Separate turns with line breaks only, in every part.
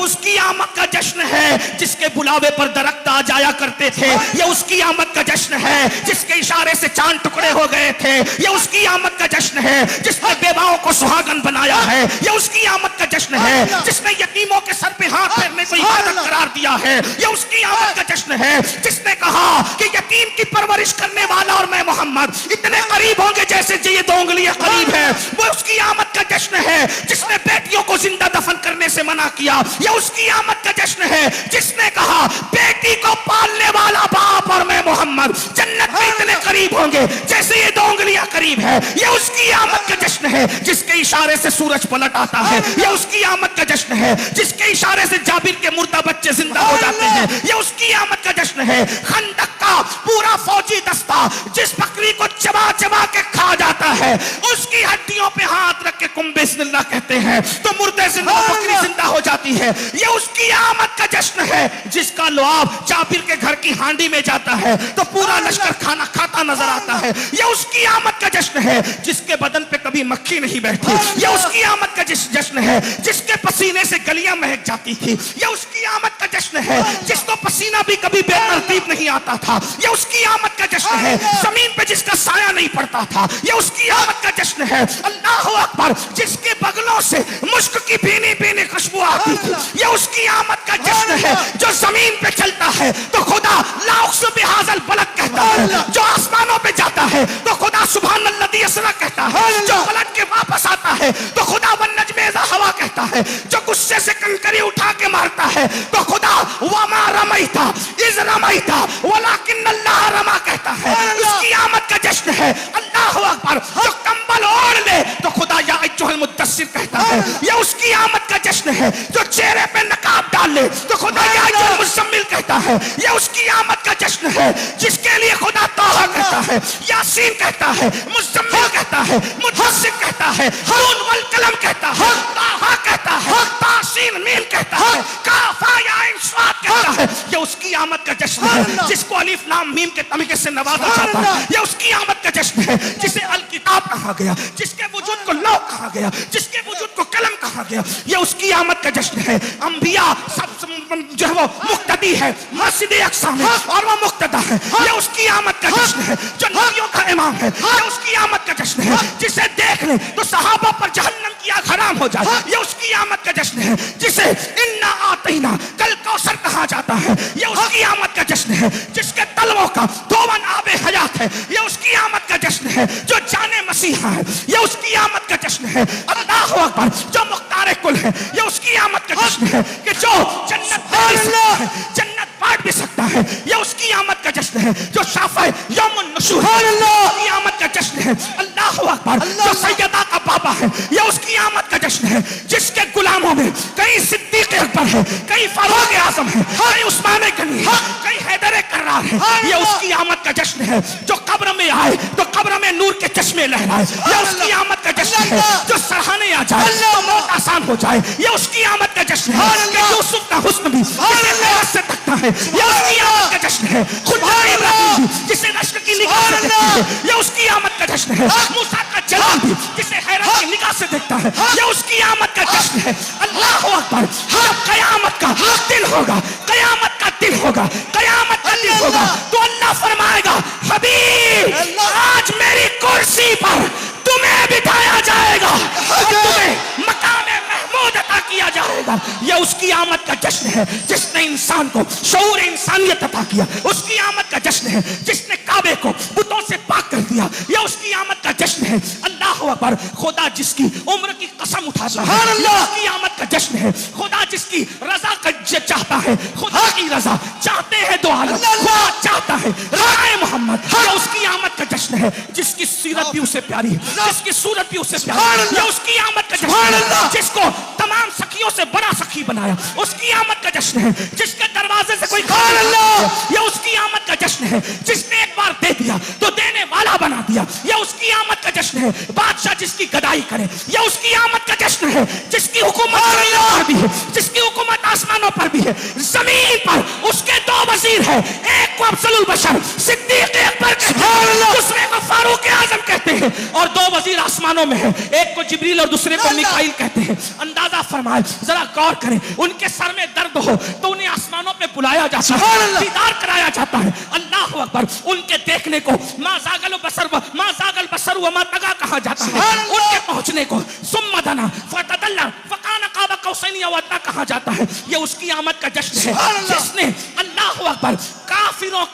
उसकी आमद का जश्न है जिसके बुलावे पर दरख्त आ जाया करते थे। ये उसकी आमद का जश्न है जिसके इशारे से चांद टुकड़े हो गए थे। ये उसकी आमद का जश्न है जिसने बेवाओं को सुहागन बनाया है। ये उसकी आमद का जश्न है जिसने यतीमों के सर पे हाथ फेरने को इबादत करार दिया है। ये उसकी आमद का जश्न है जिसने कहा कि यतीम की परवरिश करने वाला और मैं मोहम्मद इतने करीब होंगे जैसे ये दो उंगलियां करीब है। वो उसकी आमद का जश्न है जिसने बेटियों को जिंदा दफन करने से मना किया। ये उसकी आमद का जश्न है जिसने कहा बेटी को पालने वाला बाप और मैं मोहम्मद जन्नत में इतने करीब होंगे जैसे ये दो उंगलियां करीब है। ये उसकी आमद का जश्न है जिसके इशारे से सूरज पलट आता है। ये उसकी आमद का जश्न है जिसके इशारे से जाबिर के मुर्दा बच्चे जिंदा हो जाते हैं। ये उसकी आमद का जश्न है खंदक का पूरा फौजी दस्ता जिस बकरी को चबा चबा के खा जाता है उसकी हड्डियों पे हाथ रख के कुम बिस्मिल्लाह कहते हैं तो मुर्दे जिंदा बकरी जिंदा हो जाती है। ये उसकी आमद का जश्न है जिसका लुआब जाबिर के घर की हांडी में जाता है तो पूरा लश्कर खाना खाता नजर आता है। ये उसकी आमद का जश्न है जिसके बदन पे कभी मक्खी नहीं बैठी। ये उसकी आमद का जश्न है जिसके पसीने से गलियां महक जाती थी। ये उसकी आमद का जश्न है जिसको पसीना भी कभी बेतरतीब नहीं आता था। ये उसकी आमद का जश्न है जमीन पे जिसका साया नहीं पड़ता था। ये उसकी आमद का जश्न है अल्लाह अकबर जिसके बगलों से मुश्क की भीनी भीनी खुशबू आती थी। ये उसकी आमद का जश्न है जो जमीन पे चलता है तो खुदा लाउक्सु बिहाज़ल बलद कहता है। जो आसमानों पे जाता है तो खुदा सुभान अल्लज़ी यसरा कहता है। जो पलट के वापस आता है तो खुदा वन नज्म इज़ा हवा कहता है। जो गुस्से से कंकरी उठा के मारता है तो खुदा वमा रमैता इज़ रमैता वलाकिन्नल्लाह रमा कहता है। उसकी आमद का जश्न है अल्लाहु अकबर जो कंबल ओढ़ ले तो खुदा या अय्युहल मुद्दस्सिर कहता है। ये उसकी आमद का जश्न है जो चेहरे पे नकाब डाल ले तो खुदा या अय्युहल मुज़म्मिल कहता है। ये उसकी आमद का जश्न है जिसके लिए खुदा तौहा कहता है, यासीन कहता है, मुज़म्मिल कहता है, मुद्दस्सिर कहता है, नून वल कलम कहता है, ताहा कहता है, तासीन मीम कहता है, काफा या आइन स्वाद कहता है। ये उसकी आमद का जश्न है जिसको अलिफ लाम मीम के तमगे से नवाजा जाता है। ये उसकी आमद का जश्न है जिसे अल किताब कहा गया, जिसके वजूद को लौ कहा गया, जिसके वजूद को कलम कहा गया। ये उसकी आमद का जश्न है। अंबिया सब जो है वो मुक्तदी है, मस्जिद अक्सा में और वो मुक्तदा है। ये उसकी आमद का जश्न है जो नबियों का इमाम है। ये उसकी आमद का जश्न है जिसे देख ले तो सहाबा पर जहन्नम की आग हराम हो जाए। ये उसकी आमद का जश्न है जिसे इन्ना आतीना कल कौसर कहा जाता है। ये उसकी आमद का जश्न है जिसके तलवों का दोवन आबे हयात है। ये उसकी आमद का जश्न है जो जाने मसीहा है। ये उसकी आमद का जश्न है अल्लाहु अकबर जो मुख्तार कुल है। ये उसकी आमद का जश्न है कि जो जन्नत बांट भी सकता है। ये उसकी आमद का जश्न है जो शाफा यौमुन नुशूर है। उसकी आमद का जश्न है अल्लाहु अकबर जो सैयदा का बाबा है। ये उसकी आमद का जश्न है जिसके गुलामों में कई सिद्दीक अकबर है, कई फारूक आजम है, कई उस्मान गनी है, कई हैदर कर्रार है। ये उसकी आमद का जश्न है जो कब्र में आए तो कब्र में नूर के चश्मे लहराए। ये उसकी आमद का जश्न है जो सराहने आ जाए तो मौत आसान हो जाए। ये उसकी आमद का जश्न है कि यूसुफ का हुस्न भी से तकता है। ये उसकी आमद का जश्न है खुदा इब्राहिम जिसे रश्क की निगाह से देखता है। ये उसकी आमद का जश्न है मूसा का जलाल भी जिसे हैरत की निगाह से देखता है। ये उसकी आमद का जश्न है अल्लाहु अकबर जब कयामत का दिन होगा, कयामत का दिन होगा, कयामत का दिन होगा तो अल्लाह फरमाएगा हबीब आज मेरी कुर्सी पर तुम्हें बिठाया जाएगा और तुम्हें मकाम महमूद अता किया जाएगा। यह उसकी आमद का जश्न है जिसने इंसान को शऊर इंसानियत अता किया। उसकी आमद का जश्न है जिसने काबे को बुतों से पाक कर दिया। यह उसकी आमद का जश्न है अल्लाहु अकबर खुदा जिसकी उम्र की कसम उठाता है। उसकी आमद का जश्न है खुदा जिसकी रजा का चाहता है। खुदा की रजा चाहते हैं दो आलम, खुदा चाहता है राय मोहम्मद। यह उसकी आमद का जश्न है जिसकी सीरत भी उसे प्यारी है, जिसकी सूरत भी उसे प्यारी है। यह उसकी आमद का जश्न है जिसको तमाम सखियों से बड़ा सखी बनाया। उसकी आमद का जश्न है जिसके दरवाजे से कोई यह उसकी आमद का जश्न है जिसने एक बार दे दिया तो देने वाला बना दिया। यह उसकी आमद का जश्न है बादशाह जिसकी गदाई करे। यह उसकी आमद का जश्न है जिसकी हुकूमत दी है, जिसकी हुकूमत आसमानों पर भी है, जमीन पर उसके दो वजीर है, एक को अफजलुल बशर सिद्दीक अकबर कहते हैं, दूसरे को फारूक आजम कहते हैं, और दो वजीर आसमानों में है, एक को जिब्रील और दूसरे को मिकाईल कहते हैं। अंदाजा फरमाए, जरा गौर करें, उनके सर में दर्द हो तो उन्हें आसमानों पे बुलाया जाता है, दीदार कराया जाता है। अल्लाह अकबर। उनके देखने को मा जागल बसर व मा तगा कहा जाता है, उनके पहुंचने को सुम्मा दना फतदल्ला फकाना काबा कौसैनी अव अदना कहा जाता है। ये उसकी आमद का जश्न है जिसने अल्लाह अकबर काफिरों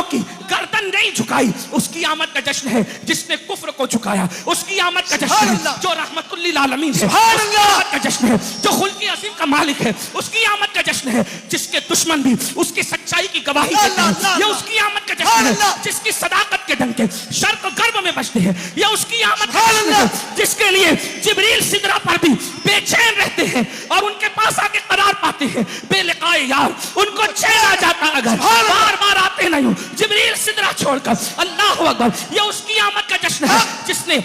की गर्दन नहीं झुकाई। उसकी आमद का जश्न है जिसने कुफ्र को झुकाया। उसकी आमद का जश्न है जो रहमतुल्लिल आलमीन है। उसकी आमद का जश्न है जो खुल्की अज़ीम का मालिक है। उसकी आमद का जश्न है जिसके दुश्मन भी उसकी सच्चाई की गवाही देते हैं। ये उसकी आमद का जश्न है जिसकी सदाकत के डंके शर्क गर्भ में बजते हैं। ये उसकी आमद का जश्न है जिसके लिए जिब्रील सिदरा पर भी बेचैन रहते हैं और उनके पास आके करार पाते हैं। बेलिकाए यार, उनको चैन आ जाता अगर बार बार आते नहीं हूं जिब्रील सिदरा छोड़कर। अल्लाह अकबर। ये उसकी आमद का जश्न है जिसने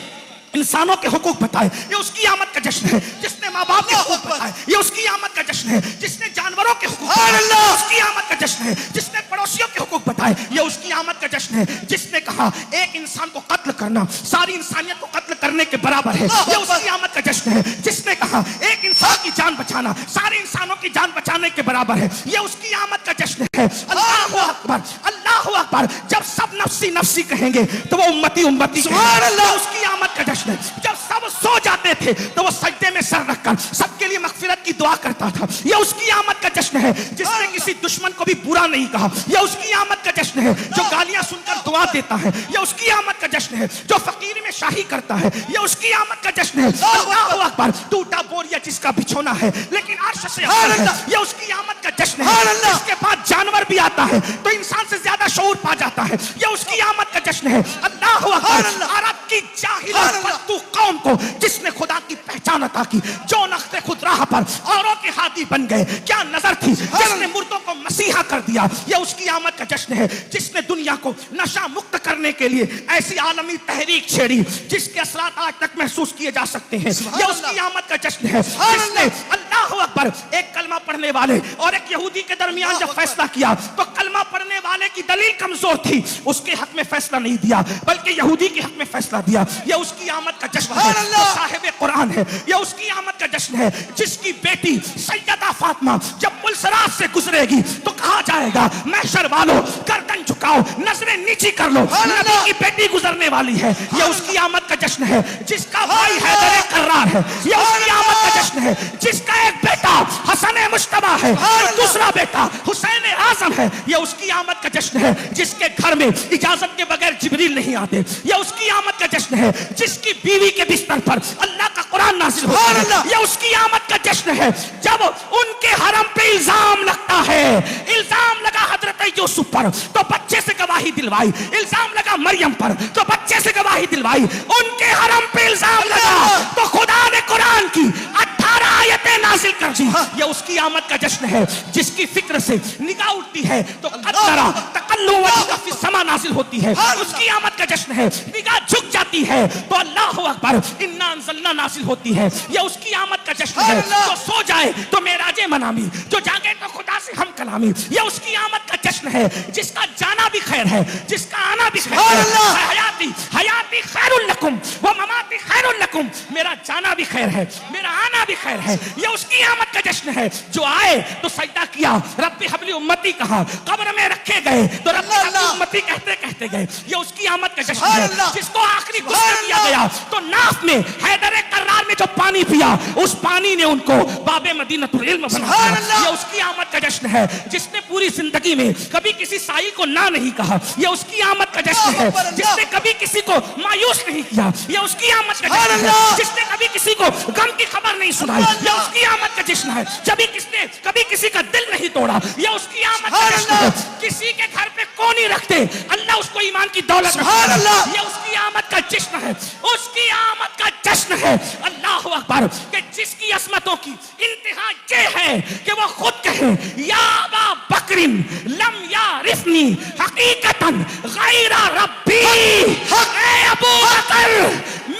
इंसानों के हुकूक बताए। ये उसकी आमद का जश्न है जिसने माँ बाप के हुकूक बताए। ये उसकी आमद का जश्न है जिसने जानवरों के हुकूक बताए। उसकी आमद का जश्न है जिसने पड़ोसियों के हुकूक बताए। ये उसकी आमद का जश्न है जिसने कहा एक इंसान को कत्ल करना सारी इंसानियत को कत्ल करने के बराबर है। ये उसकी आमद का जश्न है जिसने कहा एक इंसान की जान बचाना सारे इंसानों की जान बचाने के बराबर है। ये उसकी आमद का जश्न है। अल्लाह अकबर, अल्लाह अकबर। जब सब नफ्सी नफ्सी कहेंगे तो वो उम्मती उम्मती कहेंगे। उसकी आमद का जश्न है। जब सब सो जाते थे तो वो सजदे में सर रखकर सबके लिए मगफिरत की दुआ करता था। ये उसकी आमद का जश्न है जिसने किसी दुश्मन को भी बुरा नहीं कहा। ये उसकी आमद का जश्न है जो गालियां सुनकर दुआ देता है। ये उसकी आमद का जश्न है जो फकीर में शाही करता है। ये उसकी आमद का जश्न है। अल्लाह अकबर। टूटा बोरिया जिसका बिछोना है लेकिन अर्श से ऊपर है। ये उसकी आमद का जश्न है जिसके बाद जानवर भी आता है तो इंसान से ज्यादा शऊर पा जाता है। ये उसकी आमद का जश्न है। अल्लाह अकबर। अरब की जाहिल फतू कौम को जिसने खुदा की पहचान अता की, जो नख्ते खुद राह पर औरों के हाथी बन गए, क्या नजर थी जिसने मुर्दों को मसीहा कर दिया। यह उसकी आमद का जश्न है जिसने दुनिया को नशा मुक्त करने के लिए ऐसी आलमी तहरीक छेड़ी जिसके असरात आज तक महसूस किए जा सकते हैं। यह उसकी आमद का जश्न है जिसने अल्लाह अकबर एक कलमा पढ़ने वाले और एक यहूदी के दरमियान जब फैसला किया तो कलमा पढ़ने वाले की दलील कमजोर थी, उसके हक में फैसला नहीं दिया बल्कि यहूदी के हक में फैसला दिया। यह उसकी आमद का जश्न है जो साहिब कुरान है। यह उसकी आमद का जश्न है जिसकी बेटी सैयदा फातिमा जब पुलसरात से गुजरेगी तो कहा जाएगा महशर वालों गर्दन झुकाओ, नजरें नीची कर लो, नबी की बेटी गुजरने वाली है। यह उसकी आमद का जश्न है जिसका भाई हैदर कर्रार है। यह उसकी आमद का जश्न है जिसका एक बेटा हसन मुश्तबा है, दूसरा बेटा हुसैन आजम है। यह उसकी आमद का जश्न है जिसके घर में इजाजत के बगैर जिब्रील नहीं आते। यह उसकी आमद का जश्न है जिसकी बीवी के बिस्तर पर अल्लाह का कुरान नाज़िल होता है। यह उसकी आमद का जश्न है जब उनके हरम पे इल्जाम लगता है। इल्जाम लगा हजरत यूसुफ पर तो बच्चे से गवाही दिलवाई, इल्जाम लगा मरियम पर तो बच्चे से गवाही दिलवाई, उनके हरम पे इल्जाम लगा तो खुदा ने कुरान की 18 आयतें नाजिल कर दी। यह उसकी आमद का जश्न है जिसकी फिक्र से निगाह उठती है तो कद्दरा तकल्लुम वजह फी समा नाजिल होती है। उसकी आमद का जश्न है निगाह झुक जाती है तो अल्लाहु अकबर इन्ना अंज़लना नाजिल होती है। यह उसकी आमद का जश्न है जो सो जाए तो मेराजे मनामी, जो जागे तो खुदा से हम कलामी। यह उसकी आमद का जश्न है जिसका जाना भी खैर है, जिसका आना भी खैर है। हयाती हयाती खैरुल लकुम व ममाती खैरुल लकुम। मेरा जाना भी खैर है, मेरा आना भी खैर है। यह उसकी आमद का जश्न है जो आए तो सजदा किया, रब्बी हबली उम्मती कहा, कब्र में रखे गए तो रब्बी हबली उम्मती कहते कहते गए। यह उसकी आमद का जश्न है जिसको आखिरी गुस्सा किया गया तो नाफ में हैदर कर्रार में जो पानी पिया उस पानी ने उनको बाबे मदीनतुल इल्म बना दिया। यह उसकी आमद का जश्न है जिसने पूरी जिंदगी में कभी किसी साई को ना नहीं कहा। यह उसकी आमद का जश्न है जिसने कभी किसी को मायूस नहीं किया। यह उसकी आमद का जश्न है जिसने कभी किसी को गम की खबर नहीं सुनाई। यह उसकी आमद का जश्न है किसने कभी किसी का दिल नहीं तोड़ा। यह उसकी आमद का जश्न है किसी के घर पे कोनी रखते अल्लाह उसको ईमान की दौलत देता। यह उसकी आमद का जश्न है, उसकी आमद का जश्न है अल्लाह अकबर कि जिसकी असमतों की इंतहा ये है कि वो खुद कहे या अबा बकरिन लम यारिफनी हकीकतन गैरा रब्बी। ए अबू बकर,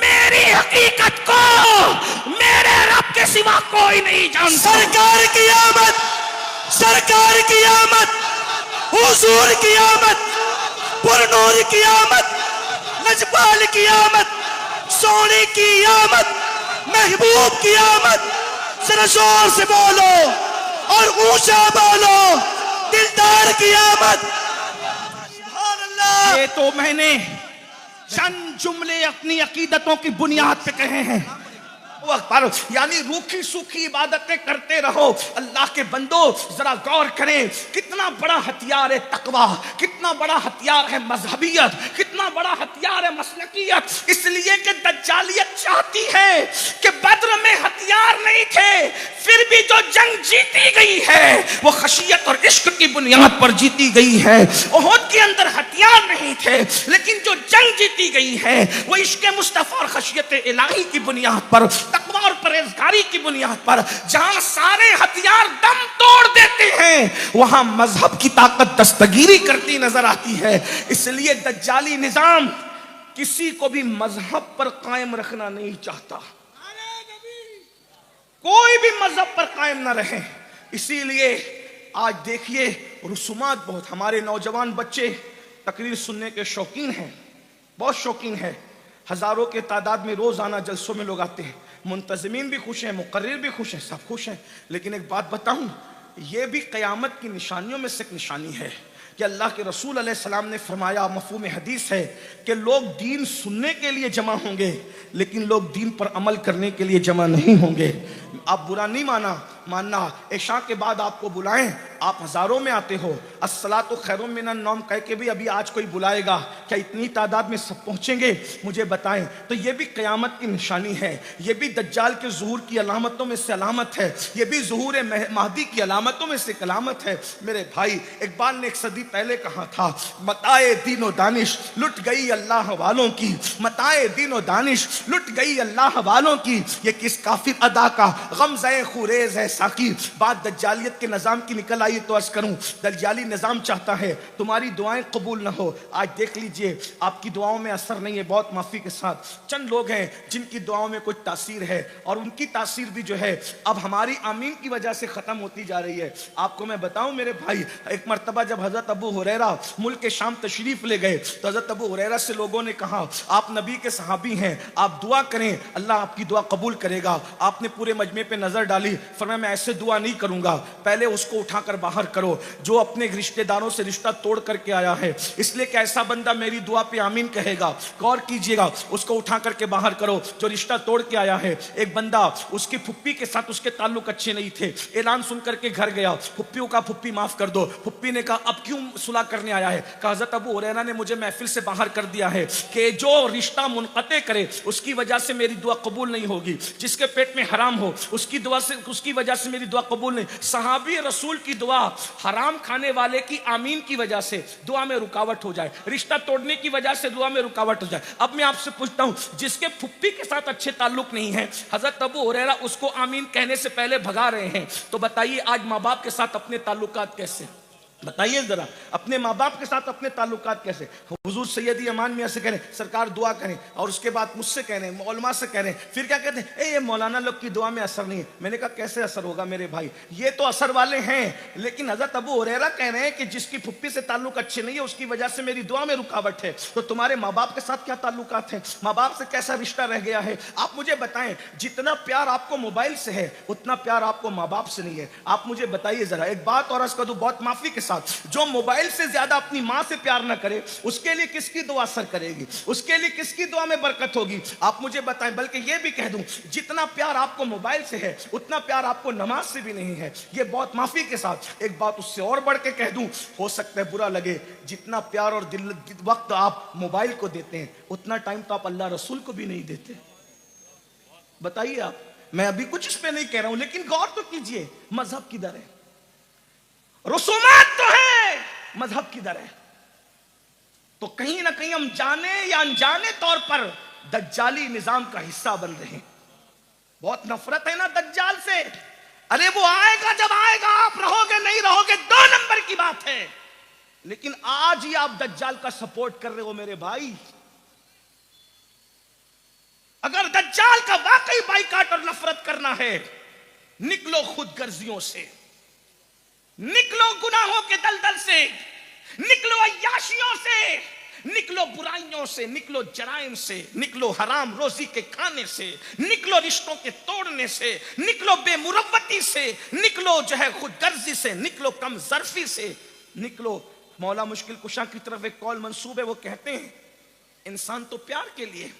मेरी हकीकत को मेरे रब के सिवा कोई नहीं जानता।
सरकार की
सरकार की आमद, हुजूर की आमद, पुरनूर की आमद, लजपाल की आमद, सोने की आमद, महबूब की आमद। जरा जोर से बोलो और ऊंचा बोलो, दिलदार की आमद। सुभान अल्लाह। ये तो मैंने चंद जुमले अपनी अकीदतों की बुनियाद पे कहे हैं। यानी रूखी सूखी इबादतें करते रहो। अल्लाह के बंदो जरा गौर करें, कितना बड़ा हथियार है तकवा, कितना बड़ा हथियार है मजहबियत, कितना बड़ा हथियार है मसलकियत। इसलिए कि दज्जालियत चाहती है कि बद्र में हथियार नहीं थे, फिर भी जो जंग जीती गई है वो खशियत और इश्क की बुनियाद पर जीती गई है। उहद के अंदर हथियार नहीं थे, लेकिन जो जंग जीती गई है वो इश्क मुस्तफा और खशियत इलाही की बुनियाद पर, तकवा और परहेजगारी की बुनियाद पर। जहां सारे हथियार दम तोड़ देते हैं वहां मजहब की ताकत दस्तगीरी करती नजर आती है। इसलिए दज्जाली निजाम किसी को भी मजहब पर कायम रखना नहीं चाहता, कोई भी मजहब पर कायम ना रहे। इसीलिए आज देखिए रुसूमात बहुत, हमारे नौजवान बच्चे तकरीर सुनने के शौकीन हैं, बहुत शौकीन है। हजारों के तादाद में रोजाना जलसों में लोग आते हैं, मुंतज़मीन भी खुश हैं, मुकर्रिर भी खुश हैं, सब खुश हैं। लेकिन एक बात बताऊं, ये भी क़यामत की निशानियों में से एक निशानी है कि अल्लाह के रसूल अलैहिस्सलाम ने फरमाया, मफ़हूम हदीस है कि लोग दीन सुनने के लिए जमा होंगे लेकिन लोग दीन पर अमल करने के लिए जमा नहीं होंगे। आप बुरा नहीं मानना, इशा के बाद आपको बुलाएं, आप हजारों में आते हो, अस्सलातु खैरुम मिनन नौम कह के भी अभी आज कोई बुलाएगा, क्या इतनी तादाद में सब पहुंचेंगे? मुझे बताएं। तो ये भी क़यामत की निशानी है, ये भी दज्जाल के ज़ुहूर की अलामतों में से अलामत है, ये भी ज़ुहूर महदी की अलामतों में से एक अलामत है। मेरे भाई, इकबाल ने एक सदी पहले कहा था, मताए दीनो दानिश लुट गई अल्लाह वालों की, मताए दीनो दानिश लुट गई अल्लाह वालों की, ये किस काफिर अदा का गमज़े खुरेज है साकी। बात दज्जालियत के निज़ाम की निकल आई तो अर्ज़ करूं, दज्जाली निज़ाम चाहता है तुम्हारी दुआएं कबूल ना हो। आज देख लीजिए आपकी दुआओं में असर नहीं है, बहुत माफ़ी के साथ चंद लोग हैं जिनकी दुआओं में कुछ तासीर है, और उनकी तासीर भी जो है अब हमारी आमीन की वजह से ख़त्म होती जा रही है। आपको मैं बताऊं मेरे भाई, एक मरतबा जब हज़रत अबू हुरैरा मुल्क के शाम तशरीफ़ ले गए तो हज़रत अबू हुरैरा से लोगों ने कहा, आप नबी के सहाबी हैं, आप दुआ करें, अल्लाह आपकी दुआ कबूल करेगा। आपने पूरे मजमे पे नज़र डाली, फरमाया मैं ऐसे दुआ नहीं करूंगा, पहले उसको उठाकर बाहर करो जो अपने रिश्तेदारों से रिश्ता तोड़ करके आया है, इसलिए कि ऐसा बंदा मेरी दुआ पे आमीन कहेगा। गौर कीजिएगा, उसको उठा करके बाहर करो जो रिश्ता तोड़ के आया है। एक बंदा, उसकी फुप्पी के साथ उसके ताल्लुक अच्छे नहीं थे, ऐलान सुन करके घर गया, फुप्पियों का फुप्पी माफ कर दो। फुप्पी ने कहा अब क्यों सुलह करने आया है? कहा हज़रत अबू हुरैरा ने मुझे महफिल से बाहर कर दिया है कि जो रिश्ता मुनक़ते करे उसकी वजह से मेरी दुआ कबूल नहीं होगी, जिसके पेट में हराम हो उसकी दुआ से, उसकी वजह से मेरी दुआ कबूल नहीं। सहाबी रसूल की दुआ हराम खाने वाले की आमीन की वजह से दुआ में रुकावट हो जाए, रिश्ता तोड़ने की वजह से दुआ में रुकावट हो जाए। अब मैं आपसे पूछता हूं, जिसके फुप्पी के साथ अच्छे ताल्लुक नहीं है, हजरत अबू हुरैरा उसको आमीन कहने से पहले भगा रहे हैं, तो बताइए आज माँ बाप के साथ अपने ताल्लुकात कैसे? बताइए जरा, अपने माँ बाप के साथ अपने ताल्लुकात कैसे? हुजूर सैयदी अमान मियां से कह रहे सरकार दुआ करें, और उसके बाद मुझसे कह रहे हैं, मौलमा से कह रहे हैं, फिर क्या कहते हैं, ये मौलाना लोग की दुआ में असर नहीं है। मैंने कहा कैसे असर होगा मेरे भाई, ये तो असर वाले हैं, लेकिन हजरत अबू हुरैरा कह रहे हैं कि जिसकी फुप्पी से ताल्लुक अच्छे नहीं है उसकी वजह से मेरी दुआ में रुकावट है। तो तुम्हारे माँ बाप के साथ क्या ताल्लुकात है? माँ बाप से कैसा रिश्ता रह गया है? आप मुझे बताएं, जितना प्यार आपको मोबाइल से है उतना प्यार आपको माँ बाप से नहीं है। आप मुझे बताइए जरा, एक बात और अर्ज कर दूं बहुत माफी के साथ, जो मोबाइल से ज्यादा अपनी मां से प्यार ना करे उसके लिए किसकी दुआ असर करेगी? उसके लिए किसकी दुआ में बरकत होगी? आप मुझे बताएं। बल्कि यह भी कह दूं, जितना प्यार आपको मोबाइल से है उतना प्यार आपको नमाज से भी नहीं है। यह बहुत माफी के साथ एक बात उससे और बढ़ के कह दूं, हो सकता है बुरा लगे, जितना प्यार और दिल वक्त आप मोबाइल को देते हैं उतना टाइम तो आप अल्लाह रसूल को भी नहीं देते। बताइए आप, मैं अभी कुछ इस पे नहीं कह रहा हूं, लेकिन गौर तो कीजिए, मजहब किधर है? रसूमात तो है, मजहब किधर है? तो कहीं ना कहीं हम जाने या अनजाने तौर पर दज्जाली निजाम का हिस्सा बन रहे हैं। बहुत नफरत है ना दज्जाल से। अरे वो आएगा, जब आएगा आप रहोगे नहीं रहोगे दो नंबर की बात है, लेकिन आज ही आप दज्जाल का सपोर्ट कर रहे हो मेरे भाई। अगर दज्जाल का वाकई बाइकाट और नफरत करना है, निकलो खुद गर्जियों से। निकलो गुनाहों के दलदल से, निकलो अय्याशियों से, निकलो बुराइयों से, निकलो जराइम से, निकलो हराम रोजी के खाने से, निकलो रिश्तों के तोड़ने से, निकलो बेमुरव्वती से, निकलो जो है खुदगर्जी से, निकलो कमजर्फी से, निकलो। मौला मुश्किल कुशा की तरफ एक कौल मंसूब है, वो कहते हैं इंसान तो प्यार के लिए,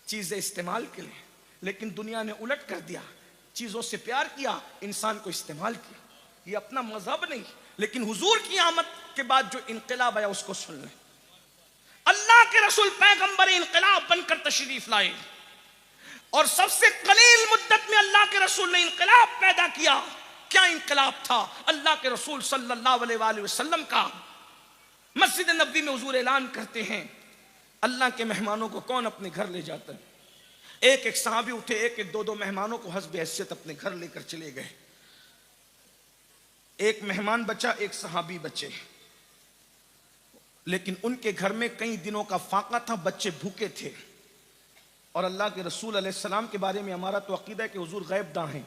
चीजें इस्तेमाल के लिए, लेकिन दुनिया ने उलट कर दिया, चीजों से प्यार किया, इंसान को इस्तेमाल किया। ये अपना मजहब नहीं, लेकिन हुजूर की आमद के बाद जो इनकलाब आया उसको सुन लें। अल्लाह के रसूल पैगंबर इनकलाब बनकर तशरीफ लाए और सबसे कलील मुद्दत में अल्लाह के रसूल ने इनकलाब पैदा किया। क्या इनकलाब था? अल्लाह के रसूल सल्लल्लाहु अलैहि वसल्लम का मस्जिद नबवी में हुजूर ऐलान करते हैं, अल्लाह के मेहमानों को कौन अपने घर ले जाता है? एक एक सहाबी उठे, एक एक दो मेहमानों को हस्ब हैसियत अपने घर लेकर चले गए। एक मेहमान बचा, एक सहाबी बचे, लेकिन उनके घर में कई दिनों का फाका था, बच्चे भूखे थे। और अल्लाह के रसूल अलैहिस्सलाम के बारे में हमारा तो अकीदा है कि हुजूर गैब दां हैं,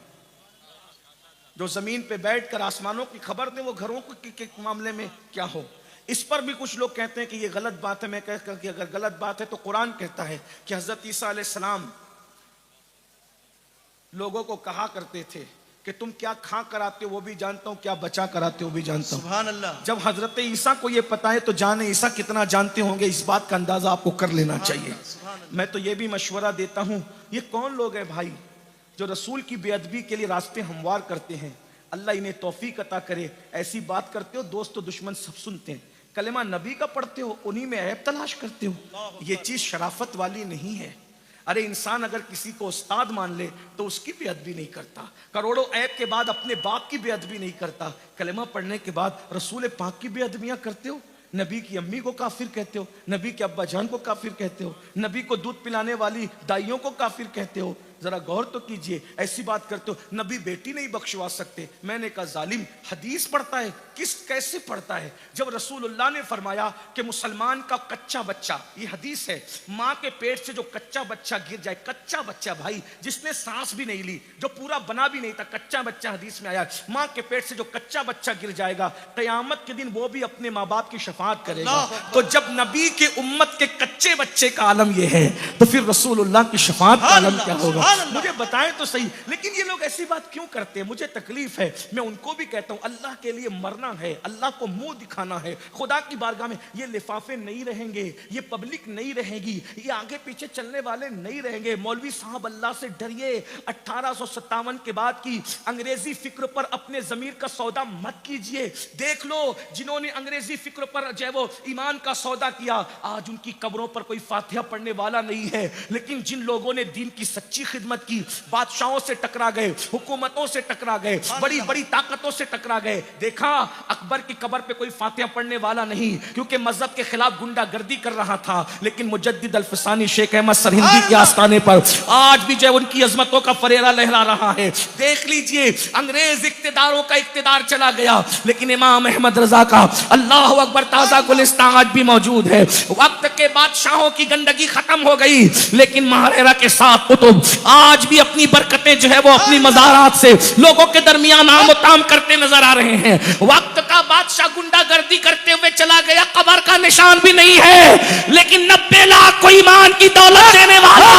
जो जमीन पे बैठकर आसमानों की खबर दें, वो घरों के मामले में क्या हो। इस पर भी कुछ लोग कहते हैं कि ये गलत बात है। मैं कहकर कि अगर गलत बात है तो कुरान कहता है कि हजरत ईसा अलैहिस्सलाम लोगों को कहा करते थे कि तुम क्या खा कर आते हो वो भी जानता हूं, क्या बचा कर आते हो वो भी जानता हूं। सुभान अल्लाह। जब हजरत ईसा को ये पता है तो जाने ईसा कितना जानते होंगे, इस बात का अंदाजा आपको कर लेना चाहिए। मैं तो ये भी मशवरा देता हूं, ये कौन लोग हैं भाई जो रसूल की बेअदबी के लिए रास्ते हमवार करते हैं? अल्लाह इन्हें तौफीक अता करे। ऐसी बात करते हो दोस्त तो दुश्मन सब सुनते हैं, कलेमा नबी का पढ़ते हो, उन्हीं में ऐब तलाश करते हो। ये चीज शराफत वाली नहीं है। अरे इंसान अगर किसी को उस्ताद मान ले तो उसकी बेअदबी नहीं करता, करोड़ों ऐब के बाद अपने बाप की बेअदबी नहीं करता, कलेमा पढ़ने के बाद रसूल पाक की बेअदबियां करते हो, नबी की अम्मी को काफिर कहते हो, नबी के अब्बा जान को काफिर कहते हो, नबी को दूध पिलाने वाली दाइयों को काफिर कहते हो। जरा गौर तो कीजिए, ऐसी बात करते हो नबी बेटी नहीं बख्शवा सकते। मैंने कहा जालिम, हदीस पढ़ता है, कैसे पढ़ता है? जब रसूलुल्लाह ने फरमाया कि मुसलमान का कच्चा बच्चा, ये हदीस है, माँ के पेट से जो कच्चा बच्चा गिर जाए, कच्चा बच्चा भाई जिसने सांस भी नहीं ली, जो पूरा बना भी नहीं था, कच्चा बच्चा हदीस में आया, माँ के पेट से जो कच्चा बच्चा गिर जाएगा, कयामत के दिन वो भी अपने माँ बाप की शफाअत करेगा। तो जब नबी के उम्मत के कच्चे बच्चे का आलम यह है तो फिर रसूलुल्लाह की शफाअत का आलम क्या होगा? मुझे बताएं तो सही। लेकिन ये लोग ऐसी बात क्यों करते हैं? मुझे तकलीफ है। मैं उनको भी कहता हूं अल्लाह के लिए मरना है, अल्लाह को मुंह दिखाना है, खुदा की बारगाह में ये लिफाफे नहीं रहेंगे, ये पब्लिक नहीं रहेगी, ये आगे पीछे चलने वाले नहीं रहेंगे। मौलवी साहब अल्लाह से डरिए। 1857 के बाद की अंग्रेजी फिक्र पर अपने जमीर का सौदा मत कीजिए। देख लो जिन्होंने अंग्रेजी फिक्र पर जो है वो ईमान का सौदा किया, आज उनकी कब्रों पर कोई फातिहा पढ़ने वाला नहीं है। लेकिन जिन लोगों ने दीन की सच्ची खिदमत की, बादशाहों से टकरा गए, हुकूमतों से टकरा गए, बड़ी बड़ी ताकतों से टकरा गए, देखा अकबर की कब्र पे कोई फातिहा पढ़ने वाला नहीं, क्योंकि मजहब के खिलाफ गुंडागर्दी कर रहा था। लेकिन मुजद्दिद अल-फसानी शेख अहमद सरहिंदी के आस्थाने पर आज भी जो उनकी अजमतों का फरेरा लहरा रहा है। देख लीजिए अंग्रेज इक्तिदारों का इक्तिदार चला गया, लेकिन इमाम अहमद रजा का अल्लाह अकबर ताजा गुलिस्तान आज भी मौजूद है। वक्त के बादशाहों की गंदगी खत्म हो गई, लेकिन महारेरा के साथ कुतुब आज भी अपनी बरकतें जो है वो अपनी मज़ारात से लोगों के दरमियान आमोताम करते नजर आ रहे हैं। वक्त का बादशाह गुंडागर्दी करते हुए चला गया, कब्र का निशान भी नहीं है, लेकिन 90 लाख को ईमान की दौलत देने वाला